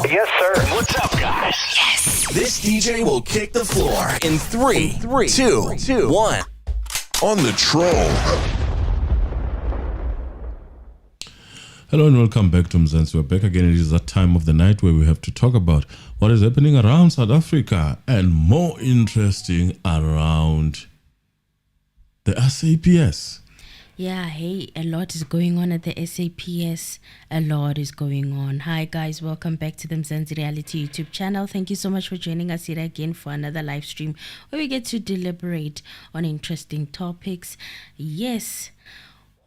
Yes, sir. What's up, guys? Yes. This DJ will kick the floor in three, two, 1. On the troll. Hello and welcome back to Mzansi. We're back again. It is that time of the night where we have to talk about what is happening around South Africa and more interesting around the SAPS. Yeah, hey, a lot is going on at the SAPS. A lot is going on. Hi, guys. Welcome back to the Mzansi Reality YouTube channel. Thank you so much for joining us here again for another live stream where we get to deliberate on interesting topics. Yes,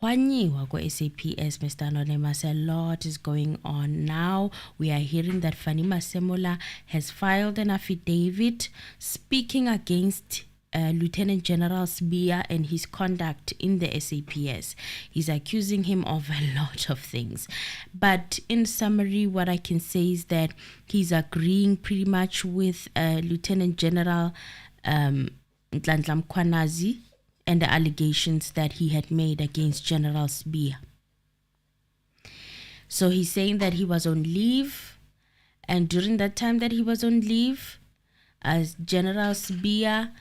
Wanyiwa go SAPS, Mr. Anonymous. A lot is going on now. We are hearing that Fannie Masemola has filed an affidavit speaking against Lieutenant General Sbiya and his conduct in the SAPS. He's accusing him of a lot of things. But in summary, what I can say is that he's agreeing pretty much with Lieutenant General Nhlanhla Mkhwanazi and the allegations that he had made against General Sbiya. So he's saying that he was on leave, and during that time that he was on leave, as General Sbiya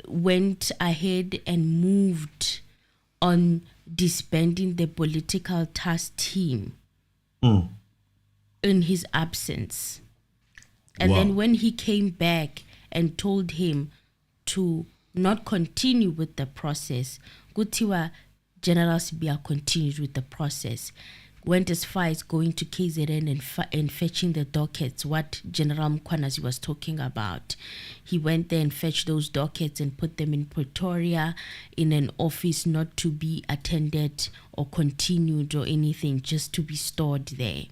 went ahead and moved on disbanding the political task team in his absence. And then when he came back and told him to not continue with the process, Kutiwa General Sbiya continued with the process, went as far as going to KZN and fetching the dockets, what General Mkhwanazi was talking about. He went there and fetched those dockets and put them in Pretoria in an office not to be attended or continued or anything, just to be stored there.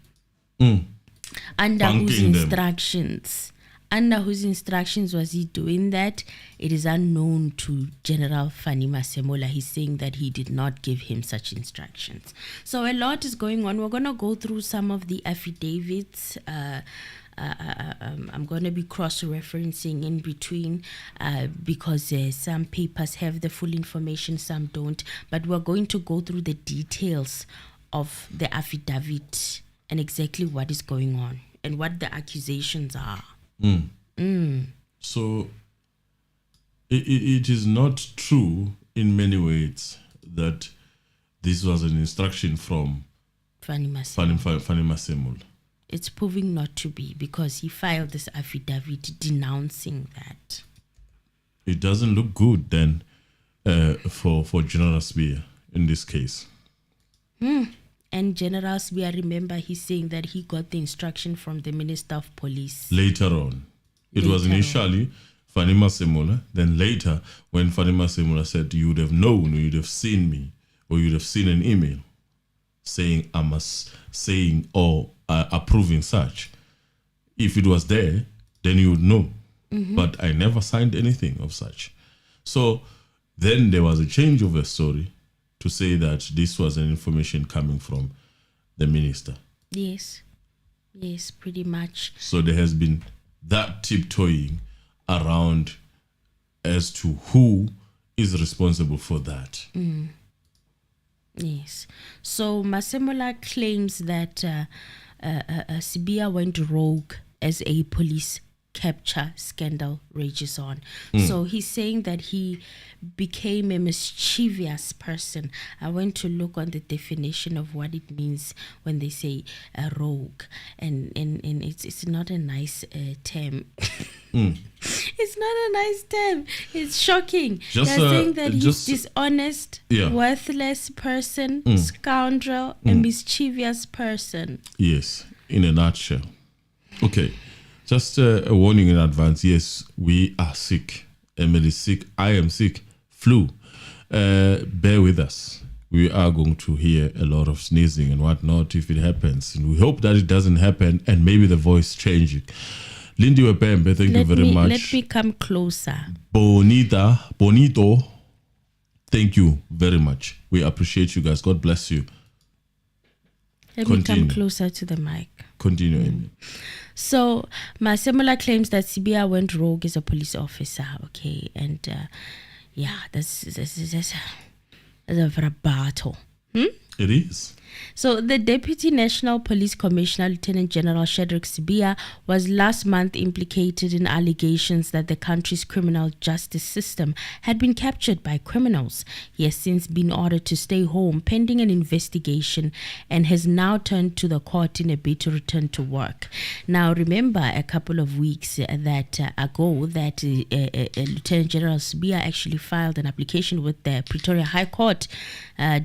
Under whose instructions? Under whose instructions was he doing that? It is unknown to General Fannie Masemola. He's saying that he did not give him such instructions. So a lot is going on. We're going to go through some of the affidavits. I'm going to be cross-referencing in between because some papers have the full information, some don't. But we're going to go through the details of the affidavit and exactly what is going on and what the accusations are. So it is not true in many ways that this was an instruction from Fannie Masemola. It's proving not to be because he filed this affidavit denouncing that. It doesn't look good then for General Sbiya in this case. And General Sbiya, remember, he's saying that he got the instruction from the Minister of Police. Later on. It was initially Fannie Masemola. Then later, when Fannie Masemola said, you would have known, or you'd have seen me, or you'd have seen an email saying, approving such. If it was there, then you would know. But I never signed anything of such. So then there was a change of the story to say that this was an information coming from the minister. Yes, pretty much. So there has been that tiptoeing around as to who is responsible for that. Yes. So Masemola claims that Sibia went rogue as a police capture scandal rages on. So he's saying that he became a mischievous person. I went to look on the definition of what it means when they say a rogue, and it's not a nice term. It's not a nice term. It's shocking. They're saying that he's dishonest, worthless person, scoundrel, a mischievous person. Yes, in a nutshell. Okay. Just a warning in advance. Yes, we are sick. Emily is sick. I am sick. Flu. Bear with us. We are going to hear a lot of sneezing and whatnot if it happens. And we hope that it doesn't happen and maybe the voice changing. Lindy Wepembe, thank you very much. Let me come closer. Bonito. Thank you very much. We appreciate you guys. God bless you. Let me come closer to the mic. Continue, Amy. So Masemola claims that Sibia went rogue as a police officer. Okay, and that's a rebuttal. It is. So the Deputy National Police Commissioner, Lieutenant General Shadrack Sibia, was last month implicated in allegations that the country's criminal justice system had been captured by criminals. He has since been ordered to stay home pending an investigation and has now turned to the court in a bid to return to work. Now, remember a couple of weeks ago that Lieutenant General Sbiya actually filed an application with the Pretoria High Court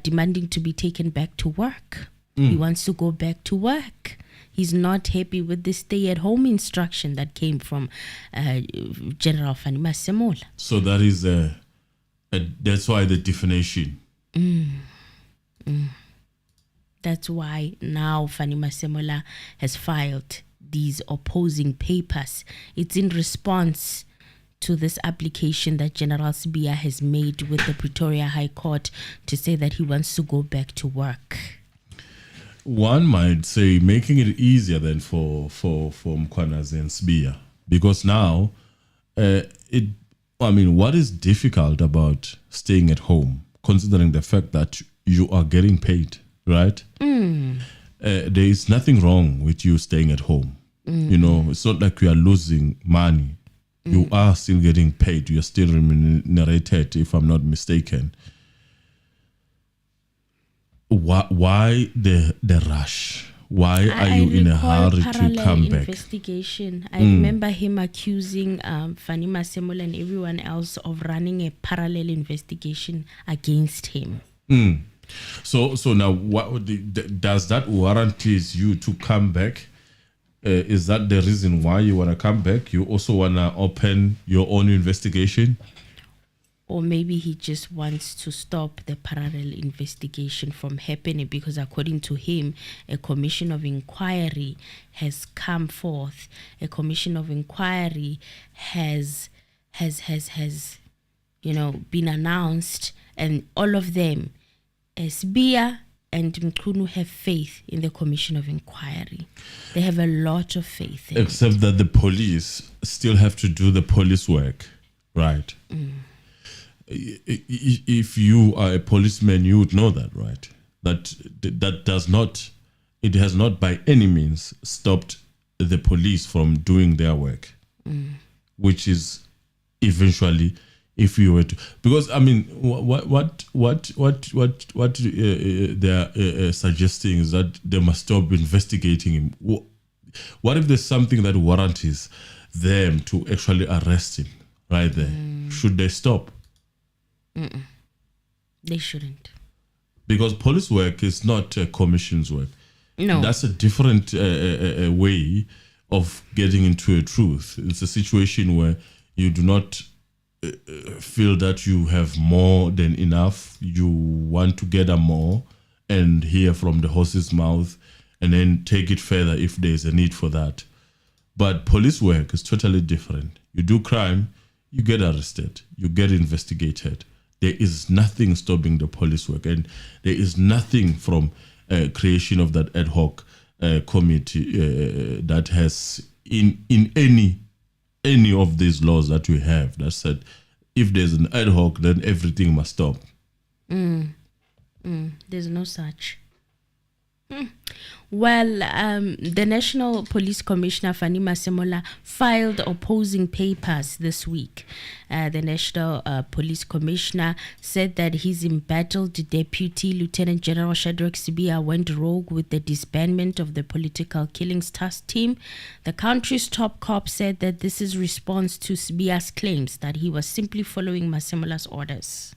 demanding to be taken back to work. He wants to go back to work. He's not happy with the stay-at-home instruction that came from General Fannie Masemola. So that is that's why the definition. That's why now Fannie Masemola has filed these opposing papers. It's in response to this application that General Sbiya has made with the Pretoria High Court to say that he wants to go back to work. One might say making it easier then for Mkhwanazi and Sbiya, because now what is difficult about staying at home, considering the fact that you are getting paid, right? There is nothing wrong with you staying at home. It's not like you are losing money. You are still getting paid. You are still remunerated, if I'm not mistaken. Why the rush? Why are you in a hurry to come back? Investigation. I remember him accusing Fannie Masemola and everyone else of running a parallel investigation against him. So now, does that warrant you to come back? Is that the reason why you want to come back? You also want to open your own investigation? Or maybe he just wants to stop the parallel investigation from happening, because according to him, a commission of inquiry has come forth. A commission of inquiry has been announced, and all of them, Sbiya and Mkhunu, have faith in the commission of inquiry. They have a lot of faith in Except that the police still have to do the police work, right? If you are a policeman, you would know that, right? That does not, it has not by any means stopped the police from doing their work, which is eventually, if you were to, because what they are suggesting is that they must stop investigating him. What if there's something that warrants them to actually arrest him right there? Should they stop? They shouldn't. Because police work is not commission's work. No. That's a different way of getting into a truth. It's a situation where you do not feel that you have more than enough. You want to gather more and hear from the horse's mouth and then take it further if there's a need for that. But police work is totally different. You do crime, you get arrested, you get investigated. There is nothing stopping the police work, and there is nothing from creation of that ad hoc committee that has in any of these laws that we have that said if there's an ad hoc, then everything must stop. There's no such. Well, the National Police Commissioner, Fannie Masemola, filed opposing papers this week. The National Police Commissioner said that his embattled Deputy Lieutenant General Shadrack Sibia went rogue with the disbandment of the Political Killings Task Team. The country's top cop said that this is response to Sibia's claims that he was simply following Masemola'S orders.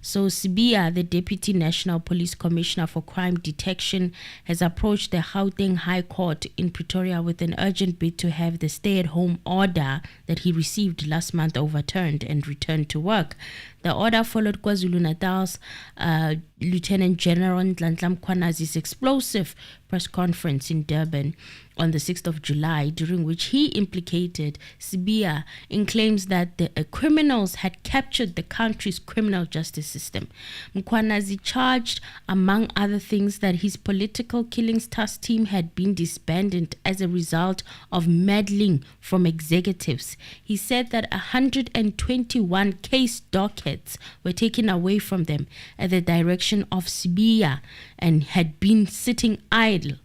So Sbiya, the Deputy National Police Commissioner for Crime Detection, has approached the Gauteng High Court in Pretoria with an urgent bid to have the stay-at-home order that he received last month overturned and returned to work. The order followed KwaZulu-Natal's Lieutenant General Nhlanhla Mkhwanazi's explosive press conference in Durban on the 6th of July, during which he implicated Sbiya in claims that the criminals had captured the country's criminal justice system. Mkhwanazi charged, among other things, that his political killings task team had been disbanded as a result of meddling from executives. He said that 121 case dockets dockets were taken away from them at the direction of Sbiya and had been sitting idle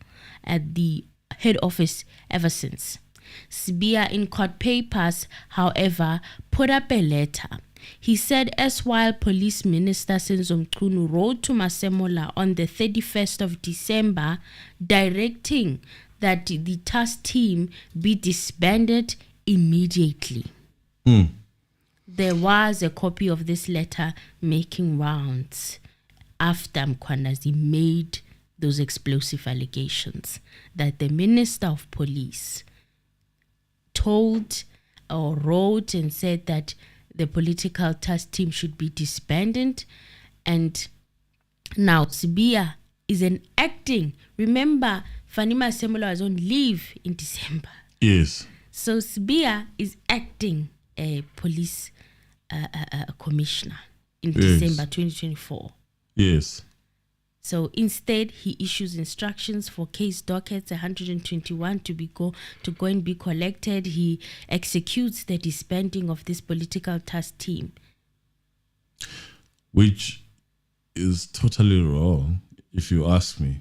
at the head office ever since. Sbiya in court papers, however, put up a letter. He said as while Police Minister Senzo Mchunu wrote to Masemola on the 31st of December directing that the task team be disbanded immediately. There was a copy of this letter making rounds after Mkhwanazi made those explosive allegations that the Minister of Police told or wrote and said that the political task team should be disbanded. And now Sibia is an acting. Remember, Fannie Masemola was on leave in December. Yes. So Sbia is acting a police commissioner in December 2024. Yes. So instead, he issues instructions for case dockets 121 to go and be collected. He executes the disbanding of this political task team, Which is totally wrong, if you ask me,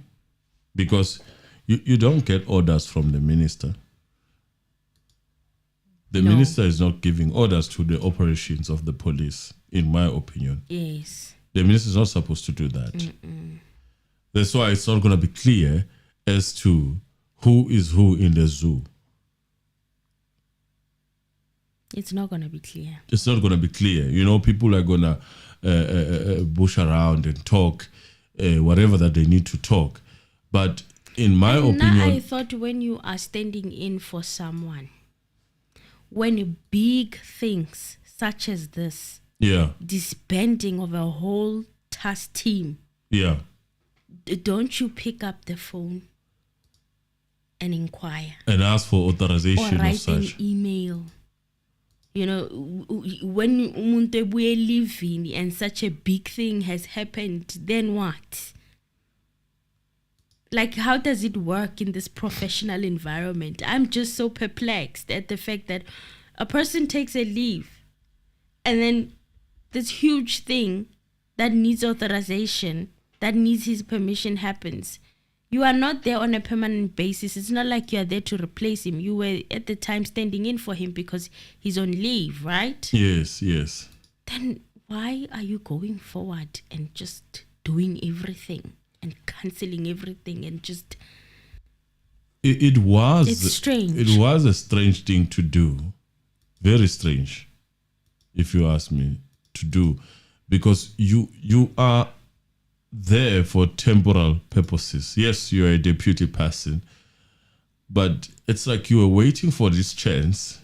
because you don't get orders from the minister. The minister is not giving orders to the operations of the police, in my opinion. Yes. The minister is not supposed to do that. That's why it's not going to be clear as to who is who in the zoo. It's not going to be clear. It's not going to be clear. You know, people are going to bush around and talk whatever that they need to talk. But in my opinion... I thought when you are standing in for someone, when big things such as this, disbanding of a whole task team, don't you pick up the phone and inquire and ask for authorization or write of such an email? You know, when umuntu ebuye living and such a big thing has happened, then what? Like, how does it work in this professional environment? I'm just so perplexed at the fact that a person takes a leave and then this huge thing that needs authorization, that needs his permission happens. You are not there on a permanent basis. It's not like you are there to replace him. You were at the time standing in for him because he's on leave, right? Yes, yes. Then why are you going forward and just doing everything and cancelling everything and just... It's strange. It was a strange thing to do. Very strange, if you ask me, to do. Because you are there for temporal purposes. Yes, you're a deputy person, but it's like you were waiting for this chance.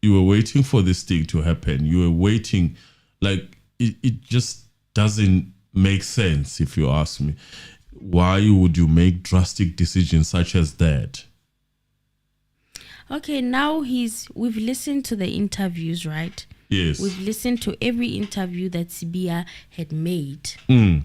You were waiting for this thing to happen. You were waiting, like it just doesn't make sense, if you ask me. Why would you make drastic decisions such as that? Okay, now we've listened to the interviews, right? Yes. We've listened to every interview that Sibia had made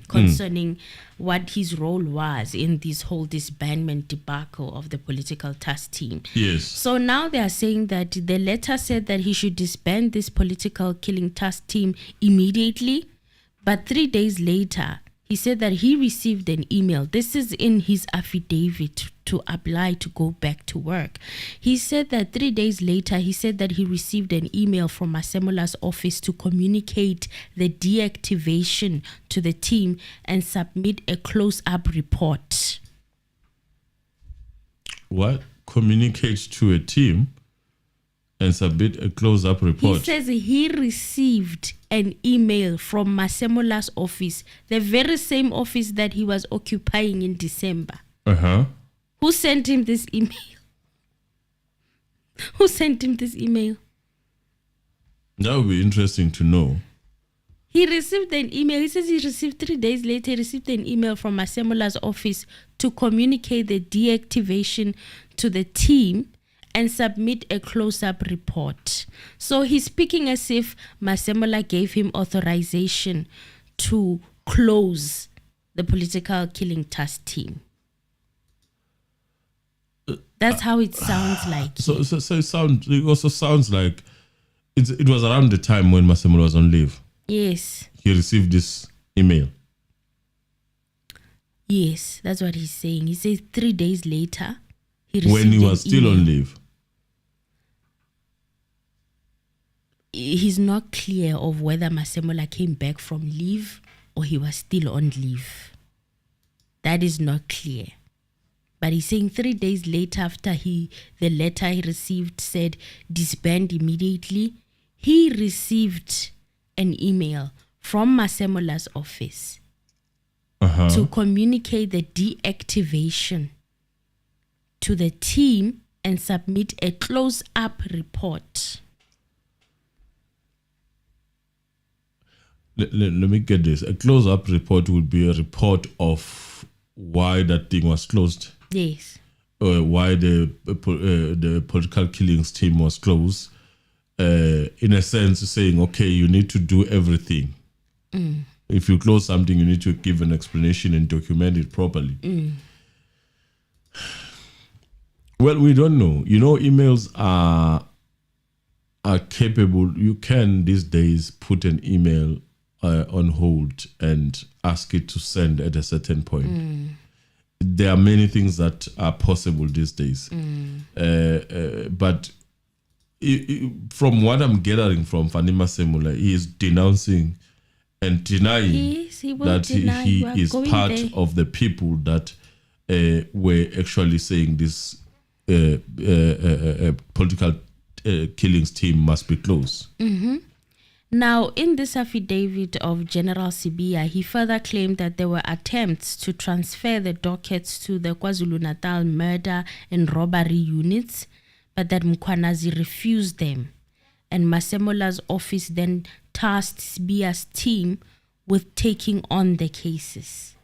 concerning what his role was in this whole disbandment debacle of the political task team. Yes. So now they are saying that the letter said that he should disband this political killing task team immediately. But 3 days later, he said that he received an email. This is in his affidavit to apply to go back to work. He said that 3 days later, he said that he received an email from Masemola'S office to communicate the deactivation to the team and submit a close-up report. What? Communicate to a team and submit a close-up report? He says he received an email from Masemola'S office, the very same office that he was occupying in December. Who sent him this email? Who sent him this email? That would be interesting to know. He received an email. He says he received 3 days later, he received an email from Masemola'S office to communicate the deactivation to the team and submit a close-up report. So he's speaking as if Masemola gave him authorization to close the political killing task team. That's how it sounds like. So it also sounds like it was around the time when Masemola was on leave. Yes. He received this email. Yes, that's what he's saying. He says 3 days later, he received When he an was still email. on leave. He's not clear of whether Masemola came back from leave or he was still on leave. That is not clear. But he's saying 3 days later, after the letter he received said disband immediately, he received an email from Masemola'S office to communicate the deactivation to the team and submit a close-up report. Let me get this. A close-up report would be a report of why that thing was closed. Yes. Why the political killings team was closed. In a sense, saying, okay, you need to do everything. If you close something, you need to give an explanation and document it properly. Well, we don't know. You know, emails are capable. You can these days put an email on hold and ask it to send at a certain point. There are many things that are possible these days. But from what I'm gathering from Fannie Masemola, he is denouncing and denying He will that deny. he You are is going part there. of the people that were actually saying this political killings team must be closed. Now, in this affidavit of General Sibia, he further claimed that there were attempts to transfer the dockets to the KwaZulu-Natal murder and robbery units, but that Mkhwanazi refused them. And Masemola'S office then tasked Sbiya's team with taking on the cases.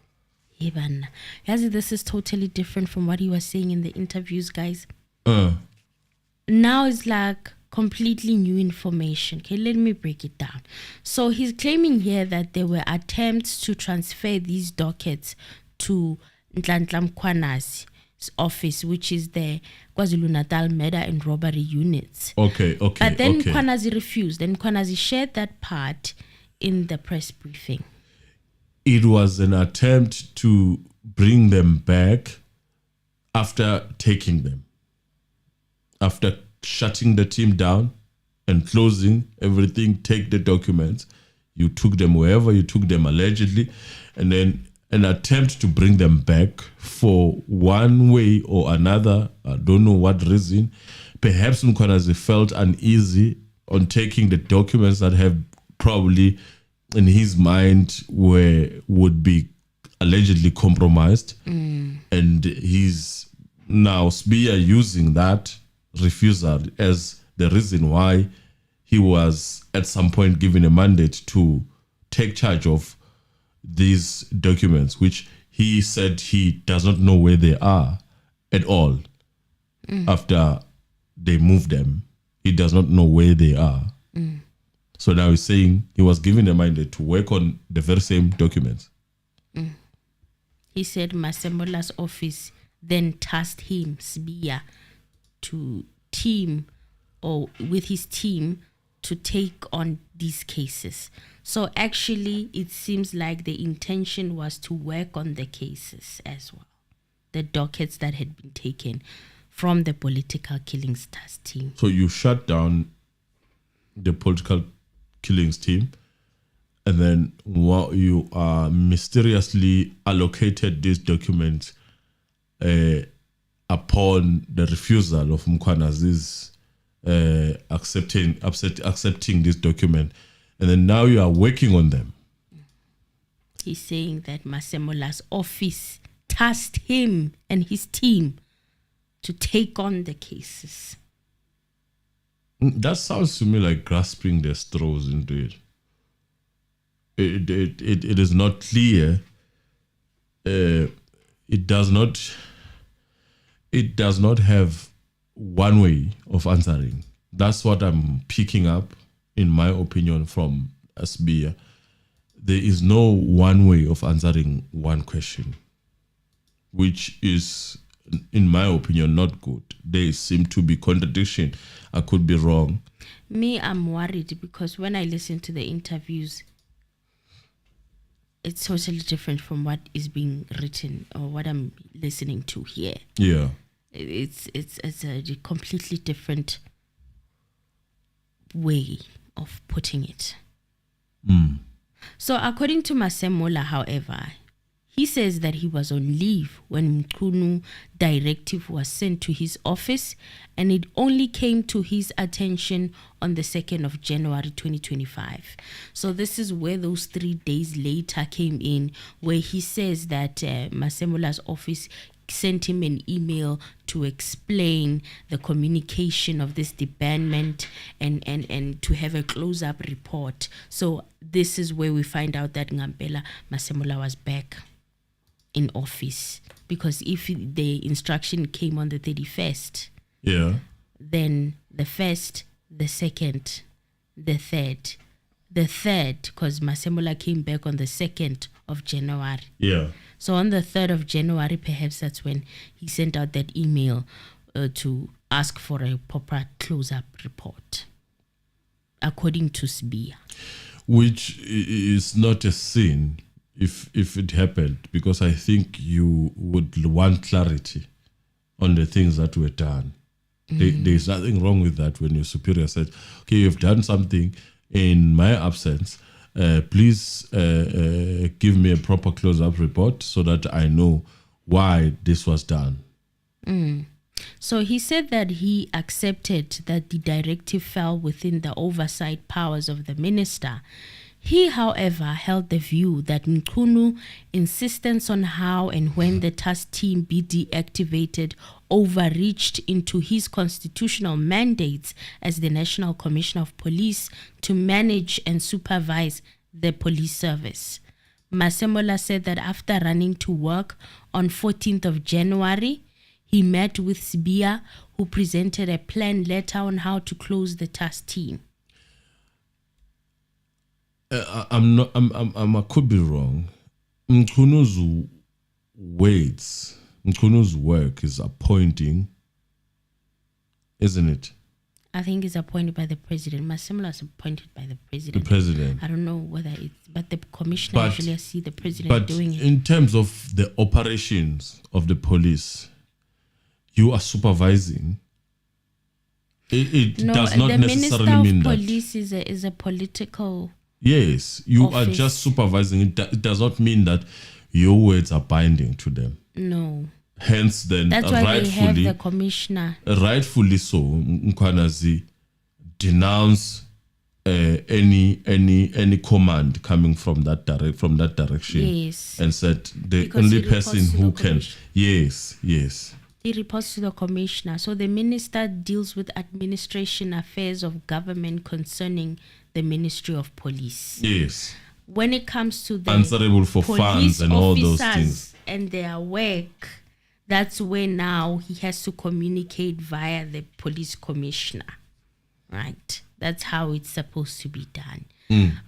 Yebana. Yazi, this is totally different from what he was saying in the interviews, guys. Now it's like completely new information. Okay, let me break it down. So he's claiming here that there were attempts to transfer these dockets to Nhlanhla Mkhwanazi's office, which is the KwaZulu-Natal murder and robbery units. Okay. But then Mkhwanazi refused, and Mkhwanazi shared that part in the press briefing. It was an attempt to bring them back after taking them. After shutting the team down and closing everything, take the documents. You took them wherever you took them allegedly, and then an attempt to bring them back for one way or another. I don't know what reason. Perhaps Mkhwanazi felt uneasy on taking the documents that have probably in his mind would be allegedly compromised. And he's now Sbiya using that refusal as the reason why he was at some point given a mandate to take charge of these documents, which he said he does not know where they are at all. After they moved them, he does not know where they are. So now he's saying he was given a mandate to work on the very same documents. He said Masemola'S office then tasked him, Sbiya, to team or with his team to take on these cases. So actually, it seems like the intention was to work on the cases as well, the dockets that had been taken from the political killings task team. So you shut down the political killings team, and then while you are mysteriously allocated these documents upon the refusal of Mkhwanazi's accepting this document, and then now you are working on them. He's saying that Masemola'S office tasked him and his team to take on the cases. That sounds to me like grasping their straws into it. It is not clear. It does not have one way of answering. That's what I'm picking up, in my opinion, from Sbiya. There is no one way of answering one question, which is, in my opinion, not good. There seem to be contradiction. I could be wrong. Me, I'm worried because when I listen to the interviews, it's totally different from what is being written or what I'm listening to here. Yeah. It's a completely different way of putting it. So according to Masemola, however, he says that he was on leave when Mchunu directive was sent to his office, and it only came to his attention on the 2nd of January 2025. So this is where those 3 days later came in, where he says that Masemola'S office sent him an email to explain the communication of this disbandment and to have a close-up report. So this is where we find out that Ngampela Masemola was back in office, because if the instruction came on the 31st, then the 1st, the 2nd, the 3rd, because Masemola came back on the 2nd of January. So on the 3rd of January, perhaps that's when he sent out that email to ask for a proper close-up report, according to Sbiya. Which is not a sin if it happened, because I think you would want clarity on the things that were done. There's nothing wrong with that when your superior says, okay, you've done something in my absence. Please give me a proper close-up report so that I know why this was done. So he said that he accepted that the directive fell within the oversight powers of the minister. He, however, held the view that Mchunu insistence on how and when the task team be deactivated overreached into his constitutional mandates as the National Commissioner of Police to manage and supervise the police service. Masemola said that after running to work on 14th of January, he met with Sbiya, who presented a planned letter on how to close the task team. I could be wrong. Mchunu's work is appointing, isn't it? I think it's appointed by the president. Masemola is appointed by the president. The president. I don't know whether it's, but the commissioner usually see the president doing it. But in terms of the operations of the police, you are supervising. It does not necessarily mean that. The Minister of Police is a political. Yes, you office. are just supervising. It does not mean that your words are binding to them. No. Hence, then, that's why they have the commissioner. Rightfully so, Mkwanazi denounce any command coming from that direction. Yes. And said the Because only person who can. Yes. He reports to the commissioner. So the minister deals with administration affairs of government concerning the Ministry of Police. Yes. When it comes to the answerable for funds and all those things and their work, that's where now he has to communicate via the police commissioner, right? That's how it's supposed to be done.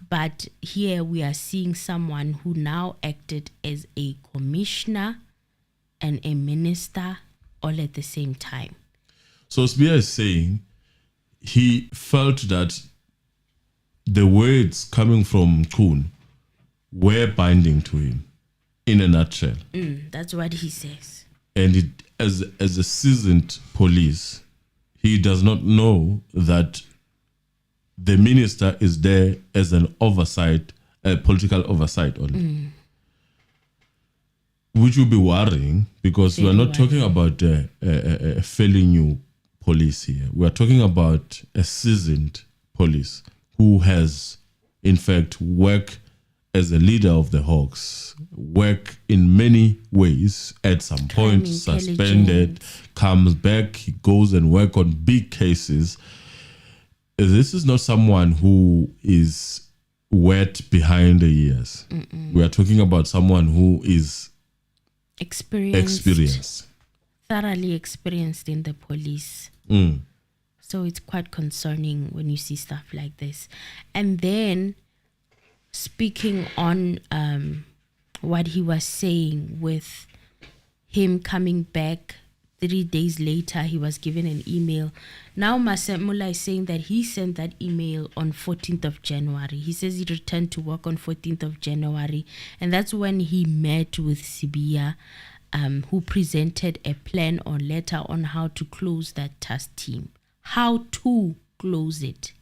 But here we are seeing someone who now acted as a commissioner and a minister all at the same time. So Sbiya is saying he felt that the words coming from Kun were binding to him, in a nutshell. That's what he says. And as a seasoned police, he does not know that the minister is there as an oversight, a political oversight only. Which will be worrying, because we are not talking about a fairly new police here. We are talking about a seasoned police who has, in fact, worked as a leader of the Hawks, work in many ways, at some point suspended, comes back, he goes and work on big cases. This is not someone who is wet behind the ears. We are talking about someone who is experienced, thoroughly experienced in the police. So it's quite concerning when you see stuff like this. And then speaking on what he was saying with him coming back 3 days later, he was given an email. Now Masemola is saying that he sent that email on 14th of January. He says he returned to work on 14th of January. And that's when he met with Sibia, who presented a plan or letter on how to close that task team. How to close it.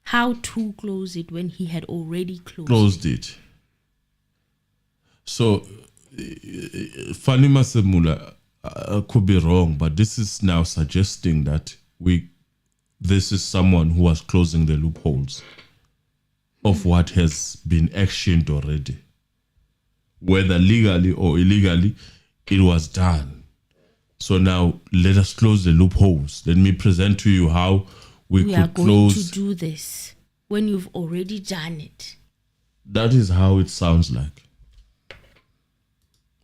How to close it when he had already closed it. So, Fannie Masemola could be wrong, but this is now suggesting that this is someone who was closing the loopholes of what has been actioned already. Whether legally or illegally, it was done. So now let us close the loopholes. Let me present to you how we are could going close. to do this when you've already done it. That is how it sounds like.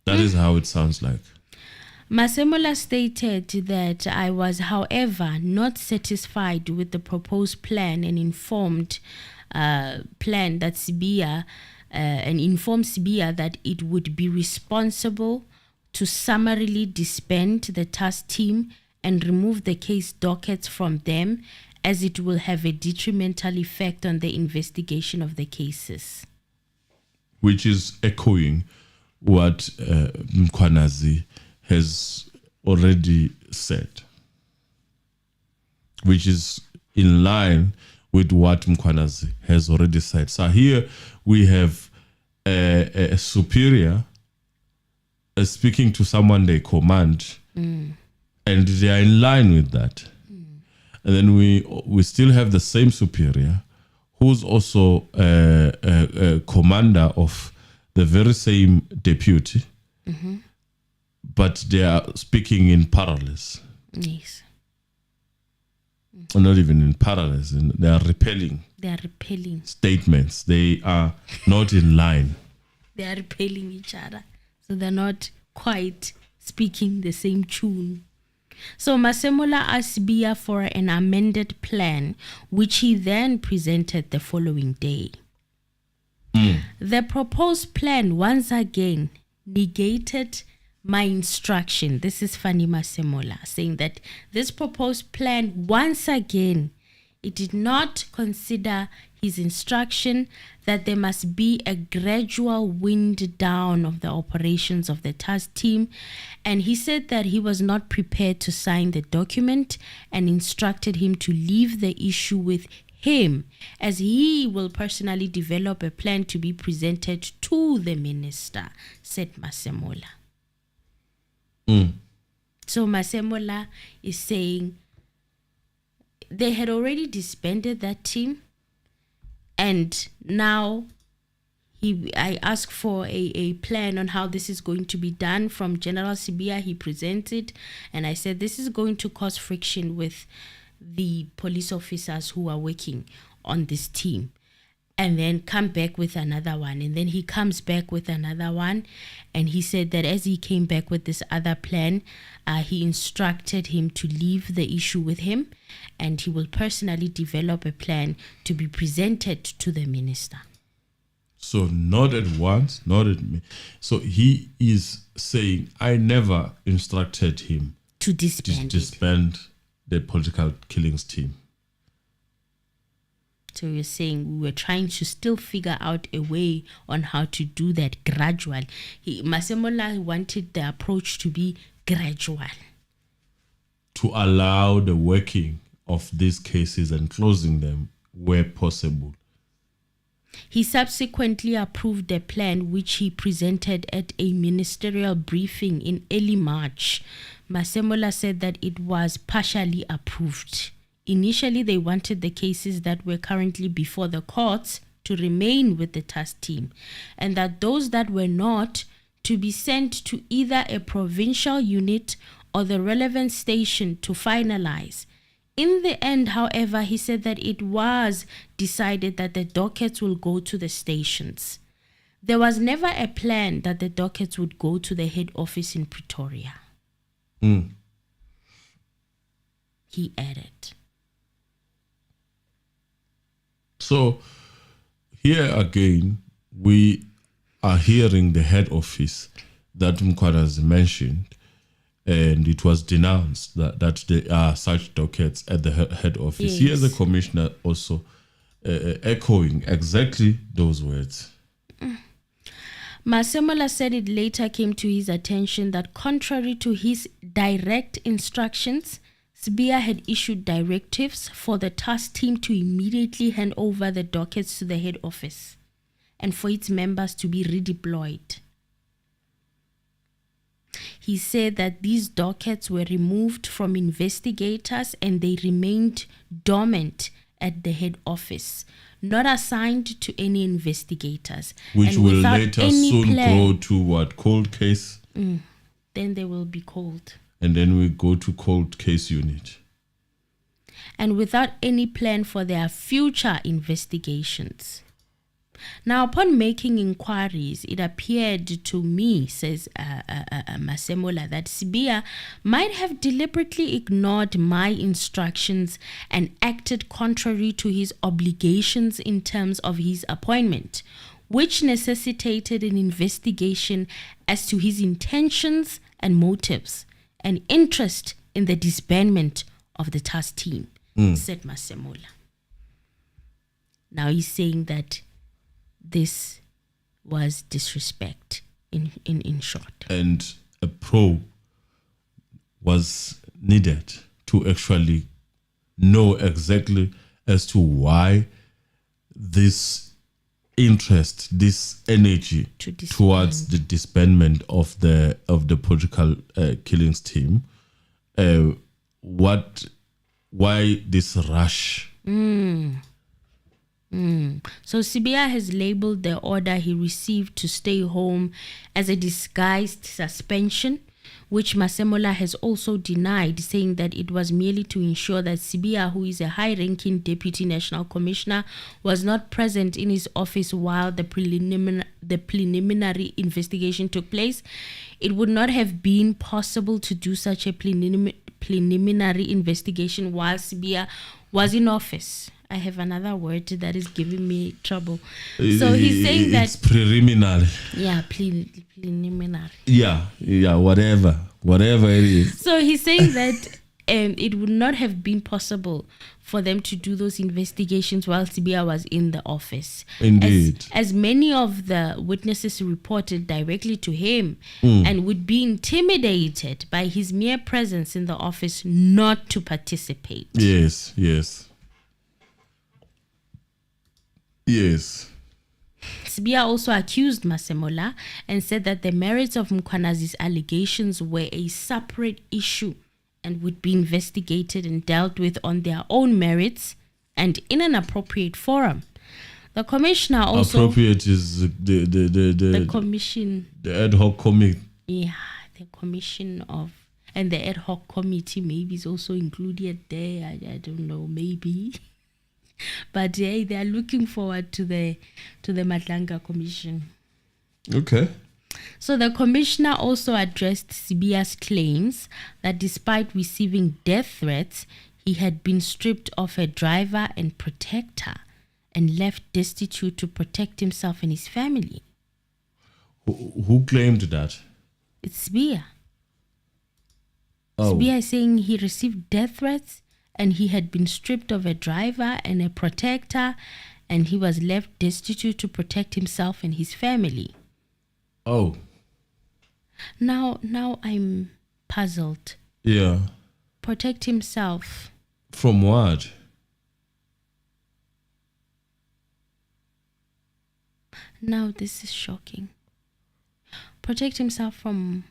That is how it sounds like. Masemola stated that I was, however, not satisfied with the proposed plan and informed plan that Sbiya and informed Sbiya that it would be responsible to summarily disband the task team and remove the case dockets from them, as it will have a detrimental effect on the investigation of the cases. Which is echoing what Mkhwanazi has already said, which is in line with what Mkhwanazi has already said. So here we have a superior speaking to someone they command, and they are in line with that. And then we still have the same superior who's also a commander of the very same deputy, but they are speaking in parallels. Yes. Or not even in parallels. They are repelling. They are repelling statements. They are not in line. They are repelling each other. So they're not quite speaking the same tune. So Masemola asked Sbiya for an amended plan, which he then presented the following day. The proposed plan once again negated my instruction. This is Fannie Masemola saying that this proposed plan once again, it did not consider his instruction that there must be a gradual wind down of the operations of the task team, and he said that he was not prepared to sign the document and instructed him to leave the issue with him, as he will personally develop a plan to be presented to the minister, said Masemola. So Masemola is saying they had already disbanded that team, and now I asked for a plan on how this is going to be done from General Sibia. He presented, and I said this is going to cause friction with the police officers who are working on this team, and then come back with another one. And then he comes back with another one, and he said that as he came back with this other plan, he instructed him to leave the issue with him, and he will personally develop a plan to be presented to the minister. So not at once, not at me. So he is saying, I never instructed him to disband the political killings team. So you're saying we were trying to still figure out a way on how to do that gradual. Masemola wanted the approach to be gradual, to allow the working of these cases and closing them where possible. He subsequently approved a plan which he presented at a ministerial briefing in early March. Masemola said that it was partially approved. Initially, they wanted the cases that were currently before the courts to remain with the task team, and that those that were not to be sent to either a provincial unit or the relevant station to finalize. In the end, however, he said that it was decided that the dockets will go to the stations. There was never a plan that the dockets would go to the head office in Pretoria. He added. So here again, we are hearing the head office that Mkhwanazi mentioned and it was denounced that there are such dockets at the head office. He, as a commissioner, also echoing exactly those words. Masemola said it later came to his attention that contrary to his direct instructions, Sbiya had issued directives for the task team to immediately hand over the dockets to the head office and for its members to be redeployed. He said that these dockets were removed from investigators and they remained dormant at the head office, not assigned to any investigators. Which and will later soon grow to what? Cold case? Then they will be called. And then we go to cold case unit. And without any plan for their future investigations. Now, upon making inquiries, it appeared to me, says Masemola, that Sbiya might have deliberately ignored my instructions and acted contrary to his obligations in terms of his appointment, which necessitated an investigation as to his intentions and motives and interest in the disbandment of the task team, said Masemola. Now he's saying that this was disrespect in short. And a probe was needed to actually know exactly as to why this interest, this energy towards the disbandment of the political killings team, why this rush? So Sibia has labeled the order he received to stay home as a disguised suspension, which Masemola has also denied, saying that it was merely to ensure that Sibia, who is a high-ranking deputy national commissioner, was not present in his office while the preliminary investigation took place. It would not have been possible to do such a preliminary investigation while Sibia was in office. I have another word that is giving me trouble. So he's saying that it's preliminary. Yeah, preliminary. Yeah, whatever it is. So he's saying that it would not have been possible for them to do those investigations while Sibia was in the office. Indeed. As many of the witnesses reported directly to him and would be intimidated by his mere presence in the office not to participate. Yes. Sbiya also accused Masemola and said that the merits of Mkwanazi's allegations were a separate issue and would be investigated and dealt with on their own merits and in an appropriate forum. The commissioner also... Appropriate is the commission... The ad hoc committee. Yeah, the commission of... And the ad hoc committee maybe is also included there. I don't know, maybe... But they are looking forward to the Matlanga Commission. Okay. So the commissioner also addressed Sibia's claims that despite receiving death threats, he had been stripped of a driver and protector and left destitute to protect himself and his family. Who claimed that? It's Sbiya. Oh. Sbiya is saying he received death threats and he had been stripped of a driver and a protector, and he was left destitute to protect himself and his family. Oh. Now I'm puzzled. Yeah. Protect himself. From what? Now this is shocking. Protect himself from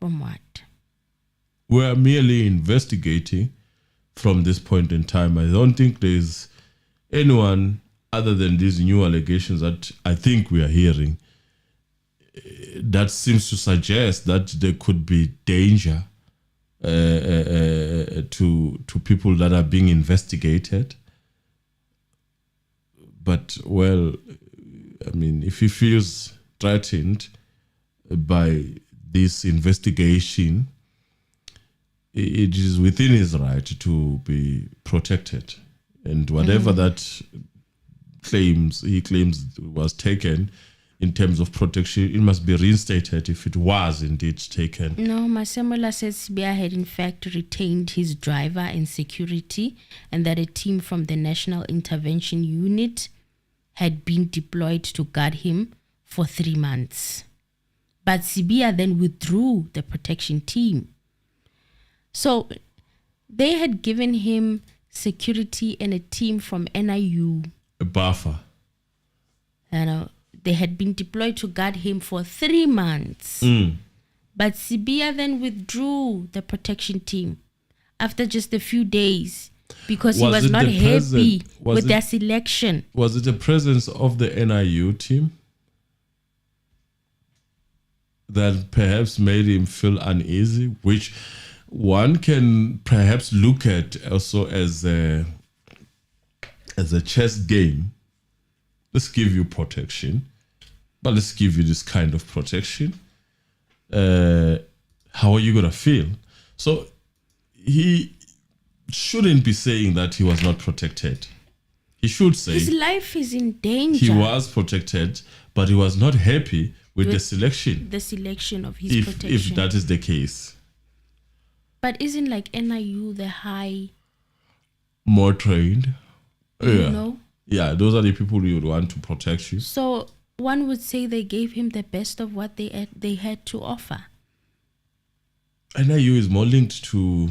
what? We are merely investigating from this point in time. I don't think there's anyone other than these new allegations that I think we are hearing that seems to suggest that there could be danger to people that are being investigated. But, well, I mean, if he feels threatened by this investigation, it is within his right to be protected, and whatever that he claims was taken in terms of protection, it must be reinstated if it was indeed taken. No, Masemola says Sbiya had in fact retained his driver and security, and that a team from the National Intervention Unit had been deployed to guard him for 3 months. But Sbiya then withdrew the protection team. So they had given him security and a team from NIU. A buffer. They had been deployed to guard him for 3 months. But Sbiya then withdrew the protection team after just a few days because he was not happy with their selection. Was it the presence of the NIU team that perhaps made him feel uneasy, which one can perhaps look at also as a chess game? Let's give you protection, but let's give you this kind of protection. How are you going to feel? So he shouldn't be saying that he was not protected. He should say his life is in danger. He was protected, but he was not happy with the selection. The selection of his protection. If that is the case. But isn't like NIU the high? More trained. You know? Yeah, those are the people you would want to protect you. So one would say they gave him the best of what they had to offer. NIU is more linked to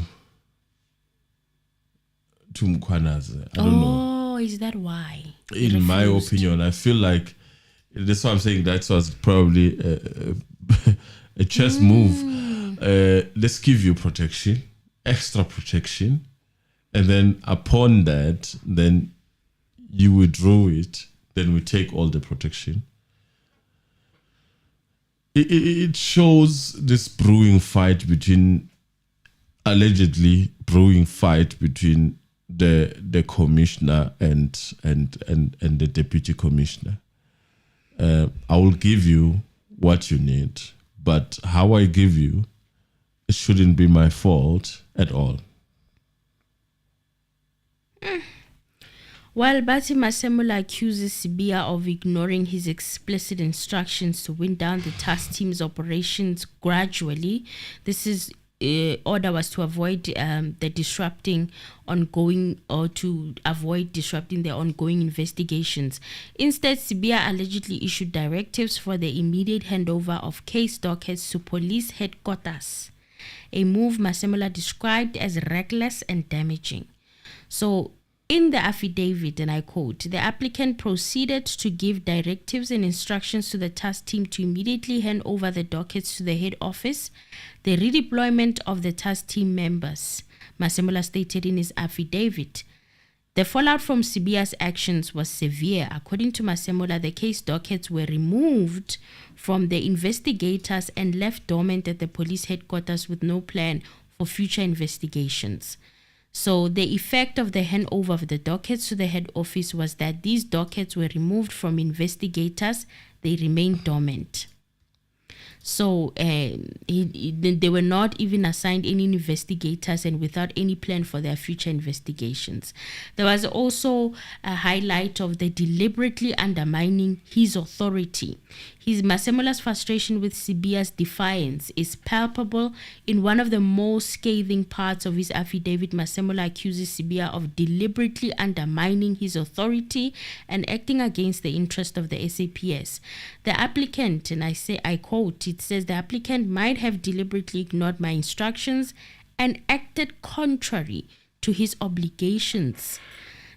Mkwana's. I don't know. Oh, is that why? In my opinion, I feel like that's why I'm saying that was probably a chess move. Let's give you protection, extra protection, and then upon that, then you withdraw it, then we take all the protection. It shows this allegedly brewing fight between the commissioner and the deputy commissioner. I will give you what you need, but how I give you, it shouldn't be my fault at all. While Bati Masemola accuses Sbiya of ignoring his explicit instructions to wind down the task team's operations gradually, this order was to avoid the ongoing investigations. Instead, Sbiya allegedly issued directives for the immediate handover of case dockets to police headquarters, a move Masemola described as reckless and damaging. So, in the affidavit, and I quote, the applicant proceeded to give directives and instructions to the task team to immediately hand over the dockets to the head office. The redeployment of the task team members, Masemola stated in his affidavit. The fallout from Sibia's actions was severe. According to Masemola, the case dockets were removed from the investigators and left dormant at the police headquarters with no plan for future investigations. So the effect of the handover of the dockets to the head office was that these dockets were removed from investigators. They remained dormant. So they were not even assigned any investigators and without any plan for their future investigations. There was also a highlight of the deliberately undermining his authority. Masemola's frustration with Sibia's defiance is palpable. In one of the most scathing parts of his affidavit, Masemola accuses Sbiya of deliberately undermining his authority and acting against the interest of the SAPS. The applicant, and I quote, it says, the applicant might have deliberately ignored my instructions and acted contrary to his obligations.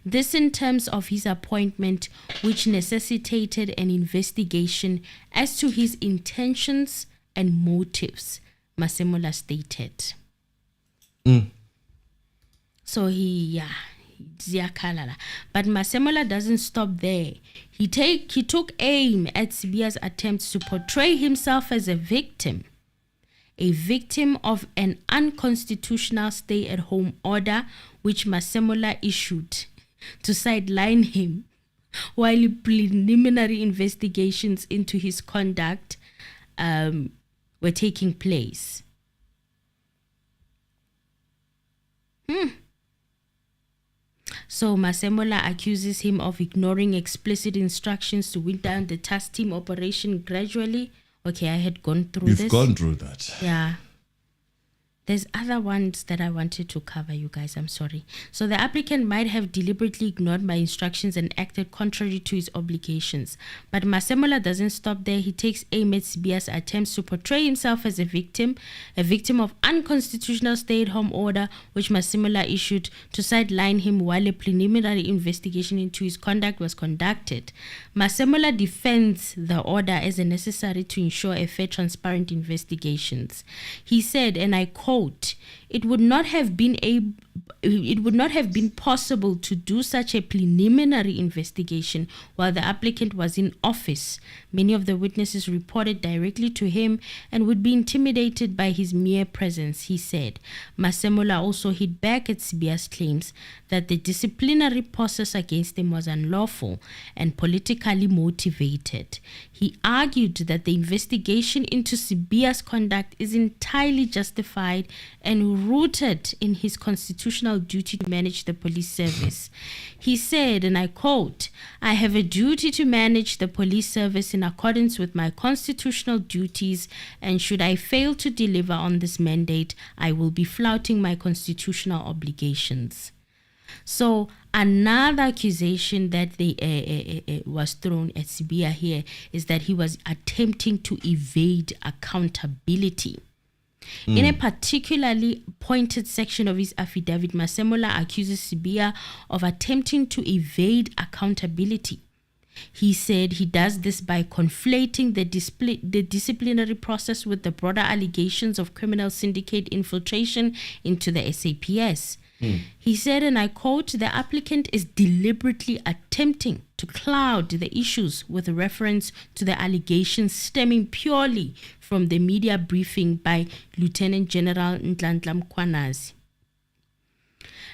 This in terms of his appointment, which necessitated an investigation as to his intentions and motives, Masemola stated. So but Masemola doesn't stop there. He took aim at Sibia's attempts to portray himself as a victim of an unconstitutional stay-at-home order which Masemola issued to sideline him while preliminary investigations into his conduct were taking place. So Masemola accuses him of ignoring explicit instructions to wind down the task team operation gradually. Okay, I had gone through this. You've gone through that. Yeah. There's other ones that I wanted to cover, you guys. I'm sorry. So the applicant might have deliberately ignored my instructions and acted contrary to his obligations. But Masemola doesn't stop there. He takes aim at Sbiya's attempts to portray himself as a victim of unconstitutional stay-at-home order, which Masemola issued to sideline him while a preliminary investigation into his conduct was conducted. Masemola defends the order as necessary to ensure a fair, transparent investigations. He said, and I quote, it would not have been possible to do such a preliminary investigation while the applicant was in office. Many of the witnesses reported directly to him and would be intimidated by his mere presence, he said. Masemola also hit back at Sibia's claims that the disciplinary process against him was unlawful and politically motivated. He argued that the investigation into Sibia's conduct is entirely justified and rooted in his constitutional duty to manage the police service. He said, and I quote, I have a duty to manage the police service in accordance with my constitutional duties, and should I fail to deliver on this mandate, I will be flouting my constitutional obligations. So another accusation that was thrown at Sbiya here is that he was attempting to evade accountability. In a particularly pointed section of his affidavit, Masemola accuses Sbiya of attempting to evade accountability. He said he does this by conflating the disciplinary process with the broader allegations of criminal syndicate infiltration into the SAPS. He said, and I quote, the applicant is deliberately attempting to cloud the issues with reference to the allegations stemming purely from the media briefing by Lieutenant General Nhlanhla Mkhwanazi.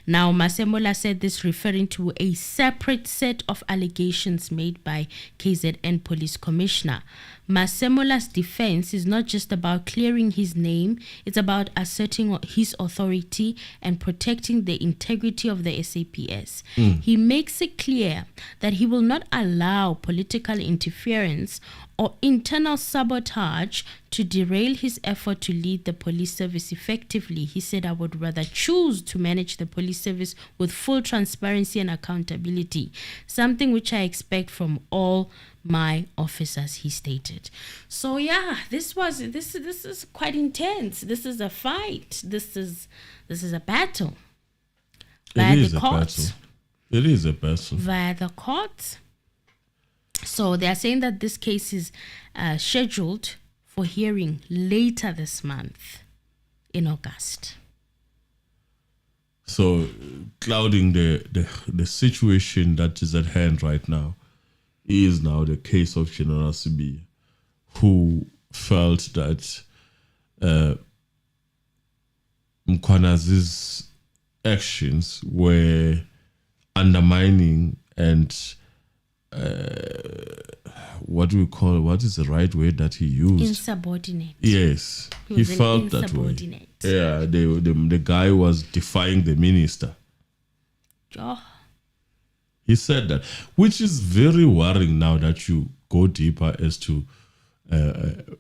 Now, Masemola said this referring to a separate set of allegations made by KZN Police Commissioner. Masemola's defense is not just about clearing his name, it's about asserting his authority and protecting the integrity of the SAPS. He makes it clear that he will not allow political interference or internal sabotage to derail his effort to lead the police service effectively. He said, I would rather choose to manage the police service with full transparency and accountability, something which I expect from all my officers, he stated. So yeah, this is quite intense. This is a fight. This is a battle. Via the courts. It is a battle. Via the courts. So they are saying that this case is scheduled for hearing later this month in August. So clouding the situation that is at hand right now is now the case of General Sibia, who felt that Mkhwanazi's actions were undermining and what is the right word that he used? Insubordinate. Yes, he felt that way. Yeah, the guy was defying the minister. Oh. He said that, which is very worrying now that you go deeper as to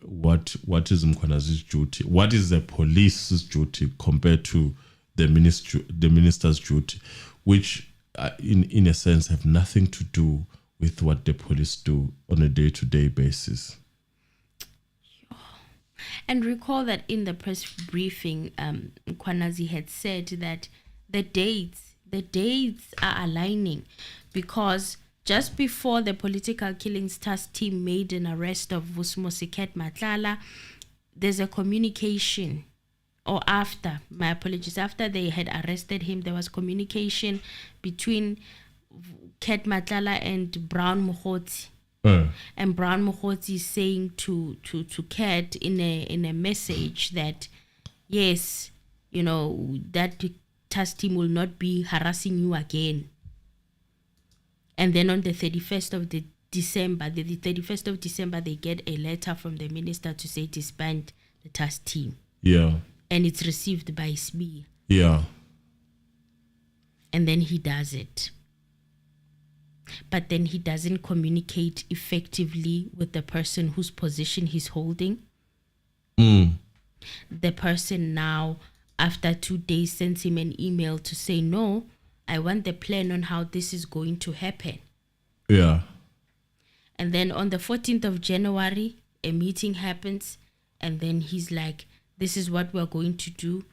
what is Mkhwanazi's duty, what is the police's duty compared to the minister's duty, which in a sense have nothing to do with what the police do on a day-to-day basis. And recall that in the press briefing, Mkhwanazi had said that the dates are aligning, because just before the political killings task team made an arrest of Vusmosiket Matlala, there's a communication, or after they had arrested him, there was communication between Ket Matlala and Brown Mokgotsi. And Brown Mokgotsi is saying to Ket in a message that, yes, that task team will not be harassing you again. And then on the 31st of December, they get a letter from the minister to say disband the task team. Yeah. And it's received by Sbiya. Yeah. and then he does it. But then he doesn't communicate effectively with the person whose position he's holding. The person now, after 2 days, sends him an email to say, no, I want the plan on how this is going to happen. Yeah. And then on the 14th of January, a meeting happens, and then he's like, this is what we're going to do.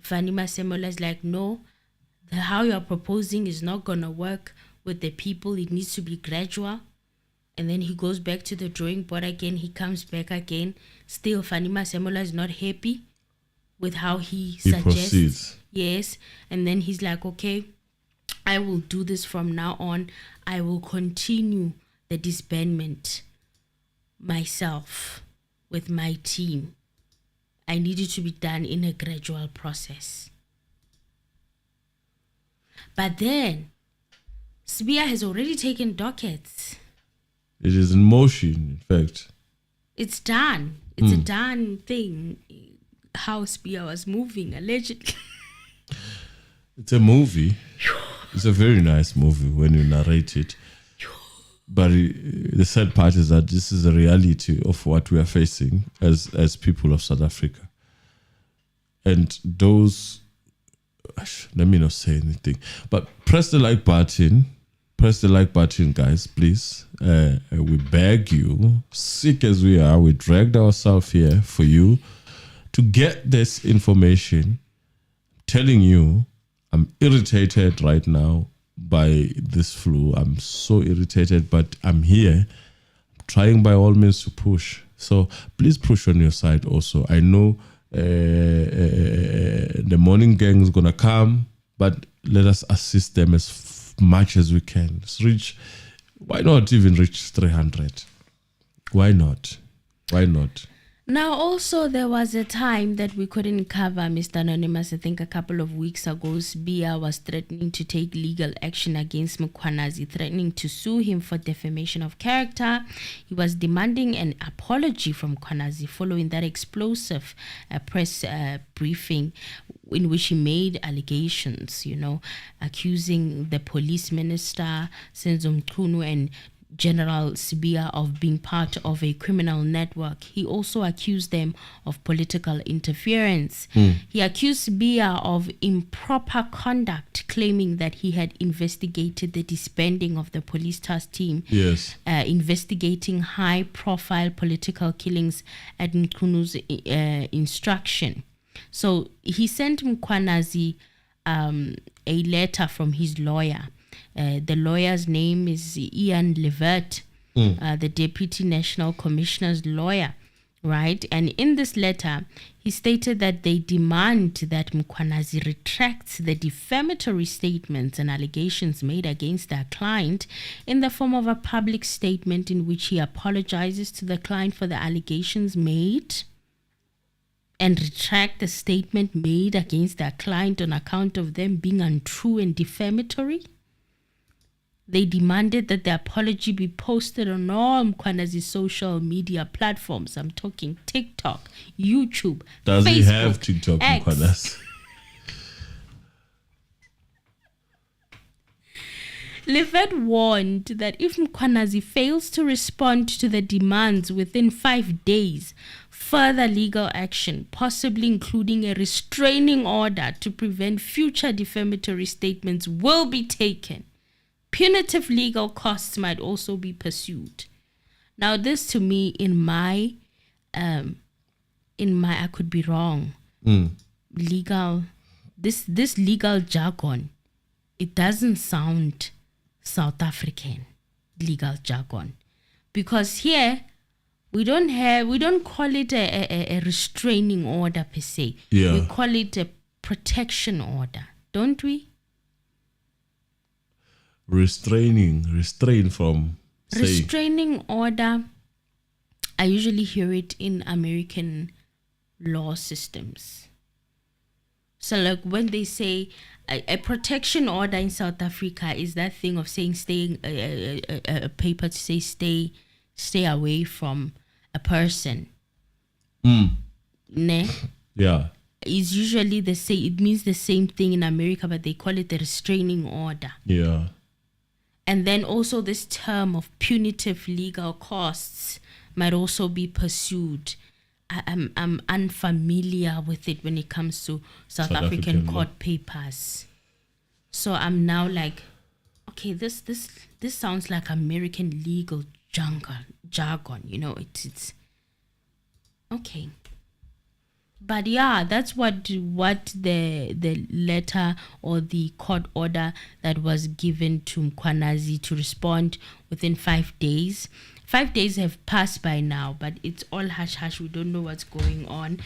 Fannie Masemola'S like, no, how you're proposing is not going to work with the people. It needs to be gradual. And then he goes back to the drawing board again. He comes back again. Still, Fannie Masemola'S is not happy with how he suggests. Proceeds. Yes. And then he's like, okay, I will do this from now on. I will continue the disbandment myself with my team. I need it to be done in a gradual process. But then, Sbiya has already taken dockets. It is in motion, in fact. It's done. It's a done thing. How Sbiya was moving, allegedly. It's a movie. It's a very nice movie when you narrate it. But the sad part is that this is the reality of what we are facing as people of South Africa. And those, let me not say anything, but press the like button. Press the like button, guys, please. We beg you, sick as we are, we dragged ourselves here for you to get this information. I'm telling you, I'm irritated right now by this flu. I'm so irritated, but I'm here. I'm trying by all means to push. So please push on your side also. I know the morning gang is going to come, but let us assist them as much as we can. Let's reach, why not even reach 300? Why not? Why not? Now, also, there was a time that we couldn't cover, Mr. Anonymous. I think a couple of weeks ago, Sbiya was threatening to take legal action against Mkhwanazi, threatening to sue him for defamation of character. He was demanding an apology from Mkhwanazi following that explosive press briefing in which he made allegations, accusing the police minister, Senzo Mchunu, and General Sibia of being part of a criminal network. He also accused them of political interference. He accused Sibia of improper conduct, claiming that he had investigated the disbanding of the police task team, investigating high-profile political killings at Mkunu's instruction. So he sent Mkhwanazi a letter from his lawyer. The lawyer's name is Ian Levert, the Deputy National Commissioner's lawyer, right? And in this letter, he stated that they demand that Mkhwanazi retracts the defamatory statements and allegations made against their client in the form of a public statement in which he apologizes to the client for the allegations made and retract the statement made against their client on account of them being untrue and defamatory. They demanded that the apology be posted on all Mkhwanazi's social media platforms. I'm talking TikTok, YouTube, Does Facebook, he have TikTok, X. Mkhwanazi? Levet warned that if Mkhwanazi fails to respond to the demands within 5 days, further legal action, possibly including a restraining order to prevent future defamatory statements, will be taken. Punitive legal costs might also be pursued. Now, this to me, in my, I could be wrong. Legal, this legal jargon, it doesn't sound South African legal jargon, because here we don't call it a restraining order per se. We call it a protection order, don't we? Restrain from saying. Restraining order, I usually hear it in American law systems. So like when they say a protection order in South Africa is that thing of saying staying a paper to say stay away from a person. Ne? Yeah. is usually the same. It means the same thing in America, but they call it the restraining order. Yeah. And then also this term of punitive legal costs might also be pursued. I'm unfamiliar with it when it comes to South African law. court papers. So I'm now like, okay, this sounds like American legal jargon. You know, it's okay. But yeah, that's what the letter or the court order that was given to Mkhwanazi to respond within 5 days. 5 days have passed by now, but it's all hush-hush. We don't know what's going on.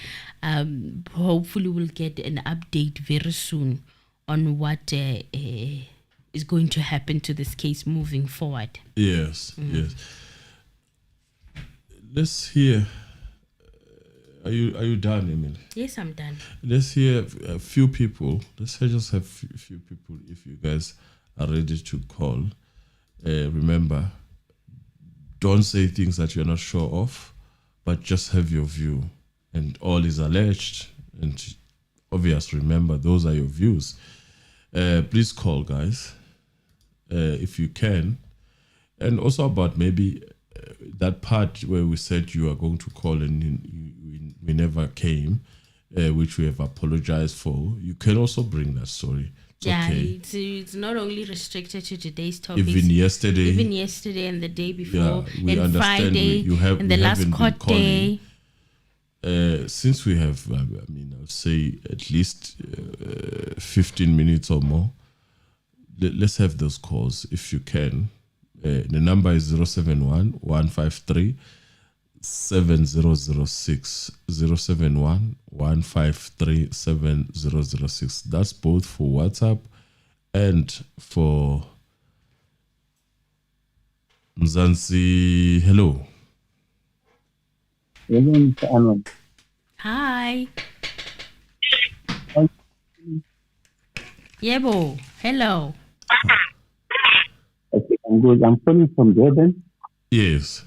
Hopefully we'll get an update very soon on what is going to happen to this case moving forward. Yes, yes. Let's hear... Are you done, Emily? Yes, I'm done. Let's hear a few people. Let's just have a few people. If you guys are ready to call, remember, don't say things that you're not sure of, but just have your view. And all is alleged. And obvious, remember, those are your views. Please call, guys, if you can. And also about maybe that part where we said you are going to call and we never came, which we have apologized for. You can also bring that story. It's okay. It's not only restricted to today's topics. Even yesterday and the day before, yeah, we and understand Friday, and the last court day. Since we have, I would say at least 15 minutes or more, let's have those calls if you can. The number is 071 153 7006 071 153 7006. That's both for WhatsApp and for Mzansi. Hello. Hi. Yebo. Hello. Okay, I'm good. I'm calling from Durban. Yes.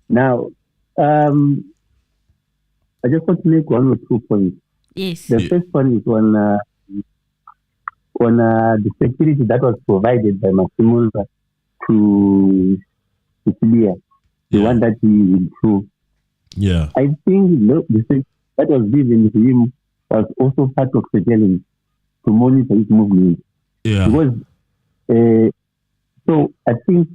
Now, I just want to make one or 2 points. Yes. The first one is on the security that was provided by Masemola'S to Sibia, the one that he withdrew. Yeah. I think the security that was given to him was also part of the challenge to monitor his movement. Yeah. Because so I think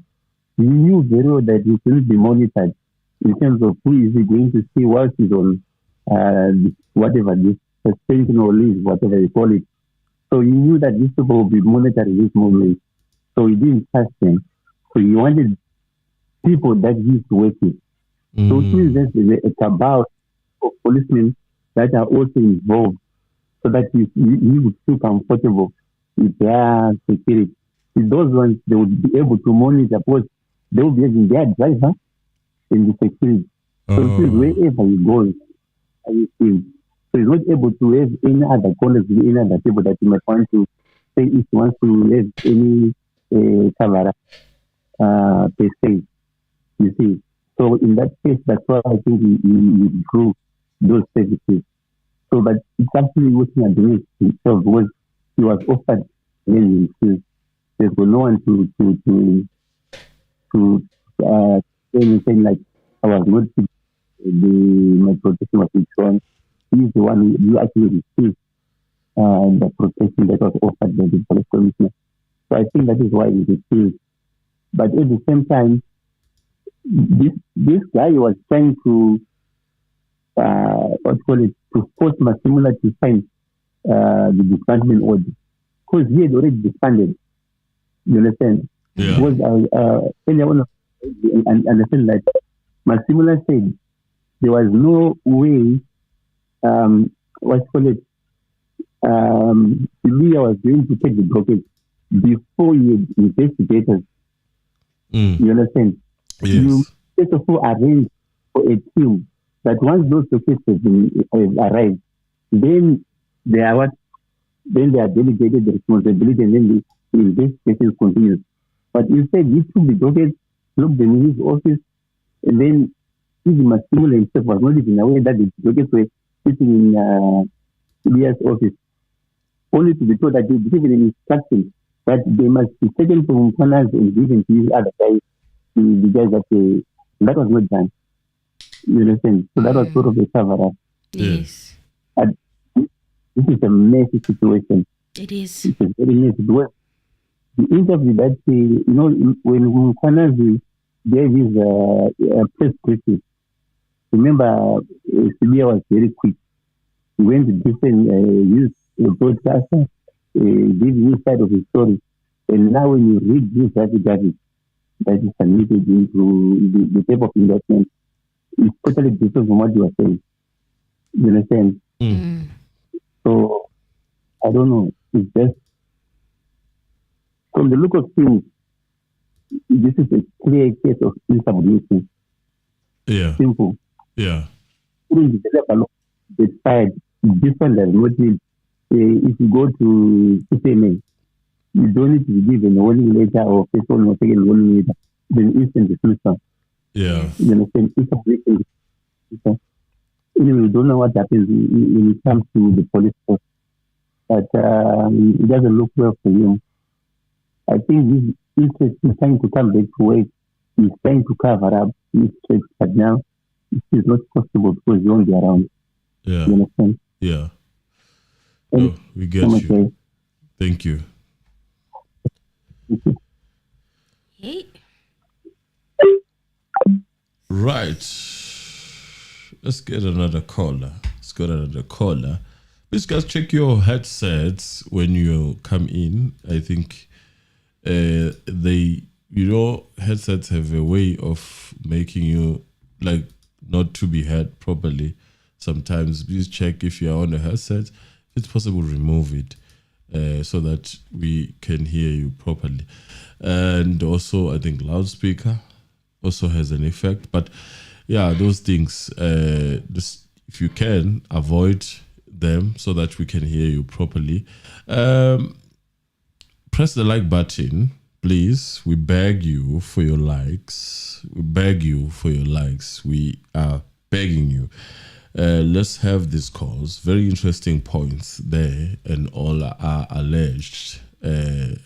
he knew very well that he will be monitored in terms of who is he going to see whilst he's on whatever this suspension or leave, whatever you call it. So he knew that these people will be monitoring his movement. So he didn't trust them. So he wanted people that he's working. So there's a cabal of policemen that are also involved so that he would feel comfortable with their security. With those ones, they would be able to monitor because they will be having their driver in the security. So wherever he goes, you see. So he's not able to have any other colleagues, any other people that he might want to say if he wants to have any camera per se. You see. So in that case, that's why I think he withdrew those services. So but it's actually working against himself because he was offered himself. There's no one to say anything like I was not my protection was withdrawn. He's the one who actually received the protection that was offered by the police commissioner. So I think that is why he refused. But at the same time, this guy was trying to to force Masemola'S to sign the disbandment order because he had already disbanded. You understand? Yeah. Because earlier on, and understand that Masemola'S said there was no way Sbiya was going to take the dockets before he had investigators. You understand? Yes. You first of all arrange for a team that once those dockets have arrived, then they are delegated the responsibility and then the investigation continues. But instead, he took the dockets, looked them in his office, and then even Masemola'S himself was not even aware that the dockets sitting in Sbiya's office, only to be told that he's given an instruction that they must be taken from corners and given to these other guys, the guys that was not done. You understand? So that was sort of a cover-up. Yes. And this is a messy situation. It is. It's a very messy situation. The interview that, when corners gave his press briefing, remember, Sibia was very quick. He went to different youth broadcasters, give his side of the story. And now when you read this affidavit that is submitted into the paper of investment, it's totally different from what you are saying. You understand? Mm. So, I don't know. It's just, from the look of things, this is a clear case of insubordination. Yeah. Simple. Yeah. The side, different than what is, if you go to CPMA, you don't need to be given a warning letter or first one or second warning letter, then instant dismissal. Yeah. You understand? Insubordination. Anyway, we don't know what happens when it comes to the police force, but it doesn't look well for him. I think this interest in trying to come back to work is trying to cover up mistakes, but now it is not possible because you won't be around. Yeah. You understand? Yeah. No, we get you. Thank you. Hey. Right. Let's get another caller. Please guys check your headsets when you come in. I think headsets have a way of making you like not to be heard properly. Sometimes please check if you're on a headset. If it's possible, remove it so that we can hear you properly. And also, I think loudspeaker also has an effect. But yeah, those things, just if you can, avoid them so that we can hear you properly. Press the like button, please. We beg you for your likes. We are begging you. Let's have these calls. Very interesting points there, and all are alleged.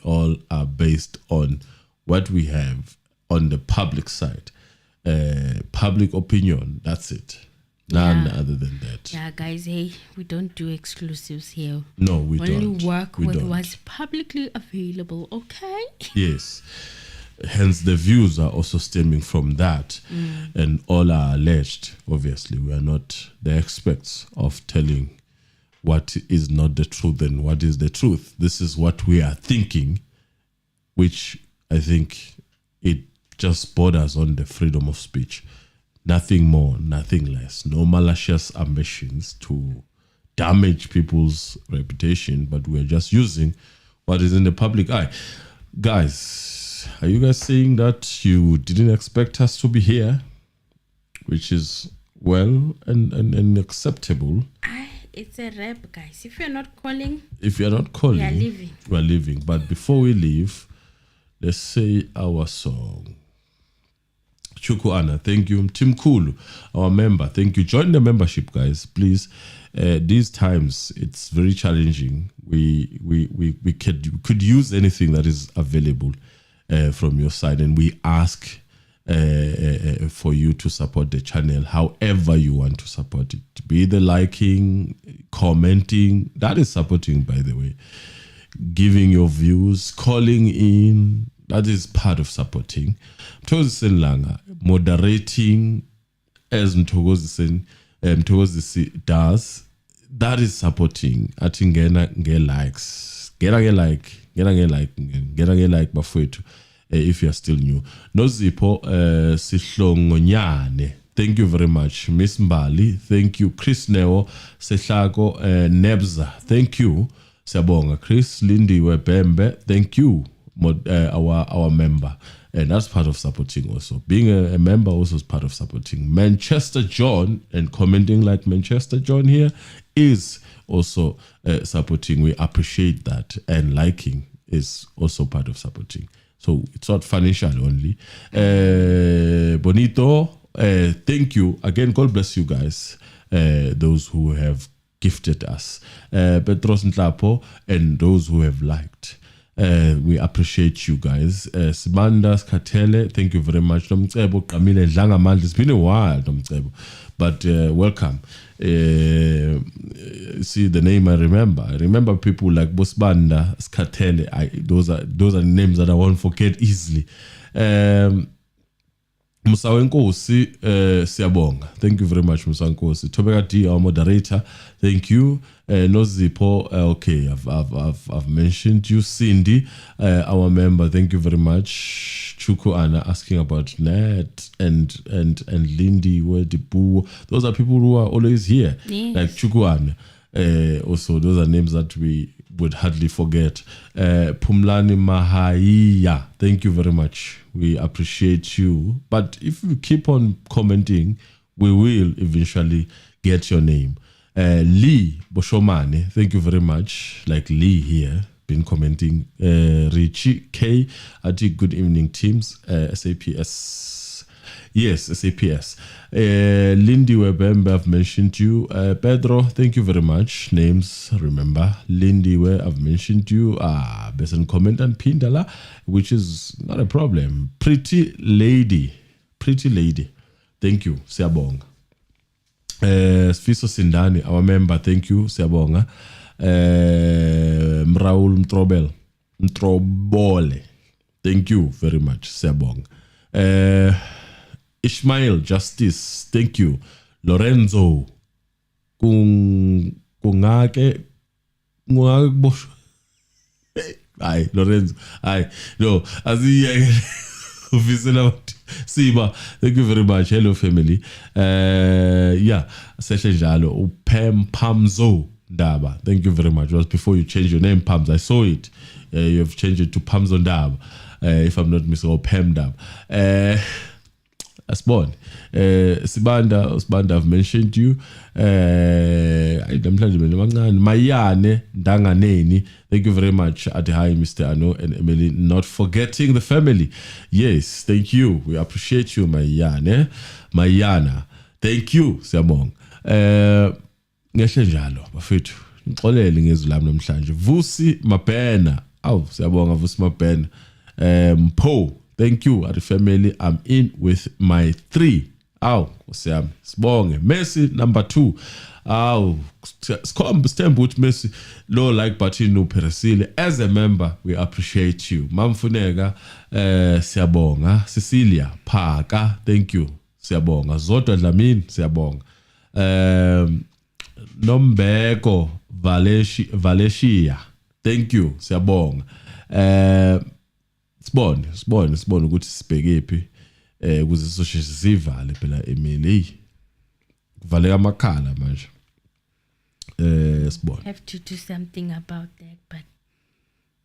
All are based on what we have on the public side. Public opinion, that's it. None other than that. Yeah, guys, hey, we don't do exclusives here. No, we don't. Only work with what's publicly available, okay? Yes. Hence, the views are also stemming from that. And all are alleged. Obviously, we are not the experts of telling what is not the truth and what is the truth. This is what we are thinking, which I think it just borders on the freedom of speech. Nothing more, nothing less. No malicious ambitions to damage people's reputation, but we're just using what is in the public eye. Guys, are you guys saying that you didn't expect us to be here? Which is well and acceptable. It's a rap, guys. If you're not calling, we are leaving. But before we leave, let's say our song. Chuku Anna, thank you. Tim Kulu, our member, thank you. Join the membership, guys, please. These times, it's very challenging. We could use anything that is available from your side, and we ask for you to support the channel however you want to support it. Be the liking, commenting, that is supporting, by the way. Giving your views, calling in, that is part of supporting. Mthokozisi Langa, moderating as Mthokozisi does, that is supporting. Athi ngena nge-likes. Ngena nge-like bafowethu if you are still new. Nozipho Sihlongonyane, thank you very much. Miss Mbali, thank you. Chris Neo Sehlako Nebza, thank you. Siyabonga. Chris Lindiwe Bembe, thank you. Our member, and that's part of supporting also. Being a member also is part of supporting. Manchester John, and commenting like Manchester John here is also supporting. We appreciate that, and liking is also part of supporting. So it's not financial only. Bonito, thank you again. God bless you guys. those who have gifted us. Petros Nhlapo and those who have liked. We appreciate you guys. Sibanda Skatele, thank you very much. Nomcebo Kamile Dlangamandla. It's been a while, Nomcebo, but welcome. See the name I remember. I remember people like Bosbanda Skatele. Those are names that I won't forget easily. Musawenkosi siyabonga. Thank you very much, Musawenkosi. Tobeka D, our moderator. Thank you. Nozipo, okay, I've mentioned you. Cindy, our member. Thank you very much. Chuku Anna asking about Nat and Lindy, where the boo. Those are people who are always here. Yes. Like Chuku Anna. Also, those are names that we would hardly forget. Pumlani Mahaiya, thank you very much. We appreciate you. But if you keep on commenting, we will eventually get your name. Lee Boshomane, thank you very much. Like Lee here, been commenting. Richie K, Adi, good evening teams. SAPS. Yes, SAPS. Lindy Webembe, I've mentioned you. Pedro, thank you very much. Names, remember. Lindy Web, I've mentioned you. Besan comment and Pindala, which is not a problem. Pretty lady. Thank you, Siabong. Sfiso Sindani, our member, thank you, Siabonga. Mraul Mtrobole, thank you very much, Siabong. Ishmael Justice, thank you. Lorenzo Kungake Bosh. Aye, Lorenzo. Aye, no, as Sibia, thank you very much. Hello, family. Yeah, Seshenjalo, Pamzo Daba. Thank you very much. It was before you changed your name, Pams. I saw it. You have changed it to Pamzo Dab, if I'm not mistaken, or Pam Dab. Asbon. Sibanda, I've mentioned you. Mayane Danganeni. Thank you very much. Hi, Mr. Ano and Emily. Not forgetting the family. Yes, thank you. We appreciate you, Mayana. Thank you, Siabong. Ngeshenjalo, bafethu. Ngixolele ngezwi lami namhlanje. Vusi Mapena. Awu, siyabonga Vusi Mapena. Po. Thank you, at the family. I'm in with my 3. Aw, Siyami. Sibonge. Messi number 2. Aw, stamp with Messi. Low like button no Peresile. As a member, we appreciate you. Mamfunega, Siyabonga. Cecilia Parker. Thank you. Siyabonga. Zoto Lamin. Siyabonga. Nombeko Valencia. Thank you. Siyabonga. Sibone ukuthi sibhekephi ukuze sosheshe sivale phela Emily kuvaleka amakhala manje sibone have to do something about that, but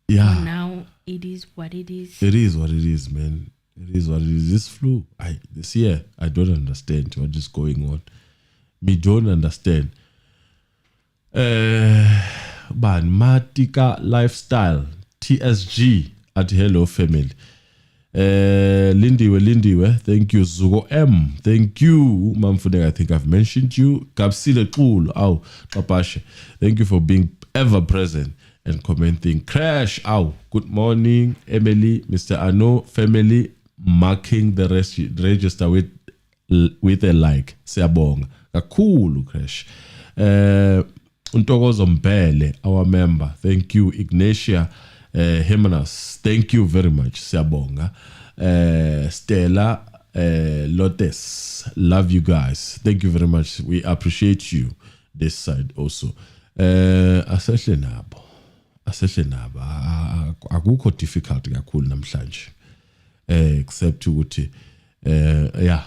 yeah, for now it is what it is. It is what it is, man. It is what it is. This flu, this year I don't understand what is going on. Me don't understand. Matika Lifestyle TSG at Hello Family. Lindiwe, thank you. Zugo M, thank you. Mamfunega, I think I've mentioned you. Kapsile Kul, Papashe, thank you for being ever present and commenting. Crash, good morning, Emily, Mr. Ano, family, marking the register with a like. Siyabonga. Cool, Crash. Untokozo Mbele, our member, thank you. Ignatia Jimenez, thank you very much. Siyabonga. Stella Lotes, love you guys. Thank you very much. We appreciate you. This side also. Asehle nabo. Akukho difficult kakhulu namhlanje. Except ukuthi yeah.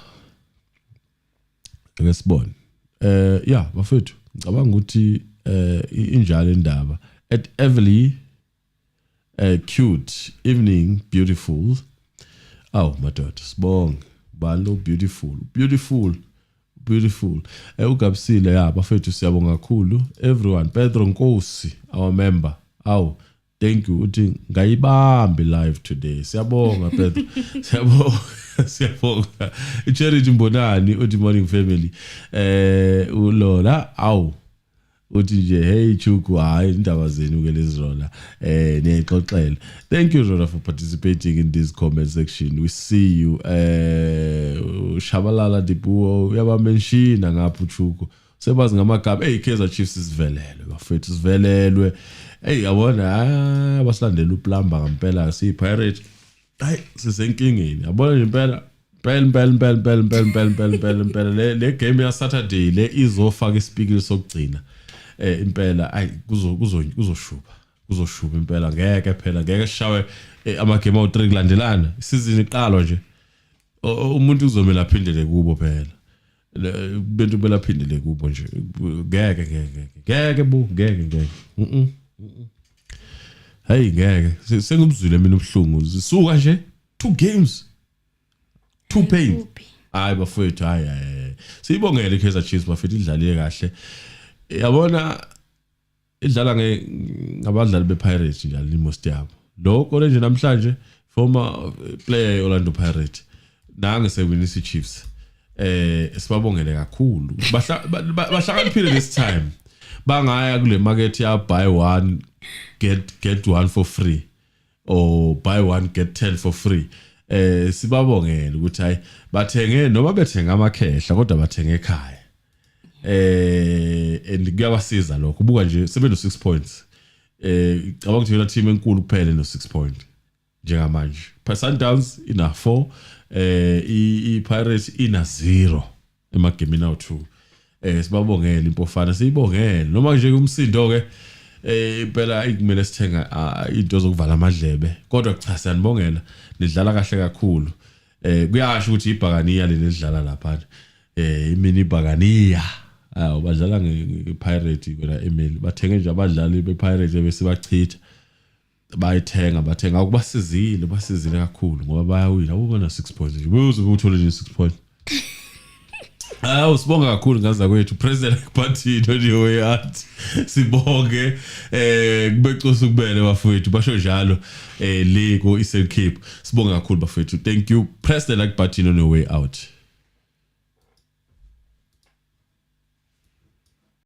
Ngesibone. Yeah, bafethu. Ngicabanga ukuthi injalo indaba. At Everly cute evening, beautiful. My daughter, Sbong, Balo, beautiful. Ugabsile, bafethu siyabonga kakhulu. Everyone, Pedro Nkosi, our member. thank you uthi ngayibambi live today siyabonga Pedro siyabonga Charity Mbonani uthi morning family ulola awu uthi nje hey Chuku hayi indaba zenu ke lezi rola niyixoxele. Thank you Rola for participating in this comment section. We see you Shabalala Dipuo uyaba mention ngapha Chuku sebazi ngamagama Kaizer Chiefs sivelelwe bafethu sivelelwe yabona basilandela uplamba ngempela si Pirate hayi sisenkingeni yabona nje impela impela le game ya Saturday le izofaka ispeaker sokugcina impela ayi kuzoshuba impela ngeke phela ngeke shawe amagame awu3 kulandelana isizini iqalwa nje umuntu uzomela aphindele kubo phela bentu bela phindele kubo nje ngeke hey ngeke sengumzwile mina ubhlungu zisuka nje 2 games 2 pains hayi bafethu hayi siyibongele iKaizer Chiefs bafethu idlalile kahle yabona idlala ngabadlali bePirates njalo imost yabo lokho nje namhlanje former player Orlando Pirates nange sewinisa iChiefs sibabongele kakhulu bahlakaniphile this time bangaya kule market ya buy one get one for free or buy one get 10 for free sibabongela ukuthi hayi bathenge noma bethenga amakhehla kodwa bathenge ekhaya and kuyabasiza lokho ubuka nje sebeno 6 points cabanga ukuthi yona team enkulu kuphela no 6 point njengamanje Sundowns ina 4 iPirates ina 0 emagameni awu2 sibabongela impofana siyibongela noma nje umsindo ke impela ikumele sithenga into zokuvala amadlebe kodwa cha siyanibongela nidlala kahle kakhulu kuyasho ukuthi ibhakaniya lenidlala lapha imini ibhakaniya badlala ngePirate kwela email bathenge nje abadlali bePirate bese bachitha bathenga ukubasizile basizile kakhulu ngoba bayawina ubona 6 points nje ubuze ukuthole nje 6 points usibonga kakhulu ngaza kwethu President Party nodiwe athi sibonge kubecosa kubele bafethu basho njalo le ko Eastern Cape sibonga kakhulu bafethu thank you President Party on your way out.